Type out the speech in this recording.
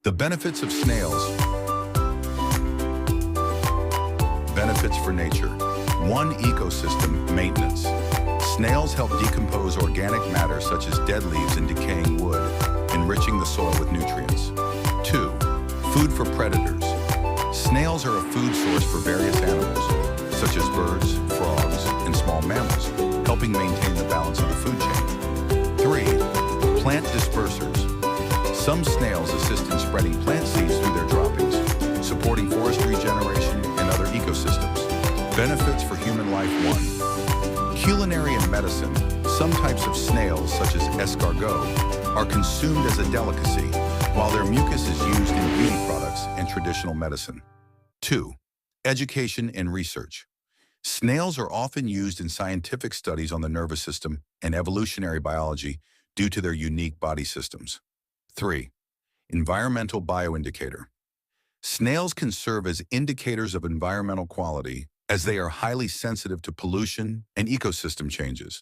The benefits of snails. Benefits for nature. 1. Ecosystem maintenance. Snails help decompose organic matter such as dead leaves and decaying wood, enriching the soil with nutrients. 2. Food for predators. Snails are a food source for various animals, such as birds, frogs, and small mammals, helping maintain the balance of the food chain. 3. Plant dispersers. Some snails assist in spreading plant seeds through their droppings, supporting forest regeneration and other ecosystems. Benefits for human life. 1. Culinary and medicine. Some types of snails, such as escargot, are consumed as a delicacy, while their mucus is used in beauty products and traditional medicine. 2. Education and research. Snails are often used in scientific studies on the nervous system and evolutionary biology due to their unique body systems. 3. Environmental bioindicator. Snails can serve as indicators of environmental quality as they are highly sensitive to pollution and ecosystem changes.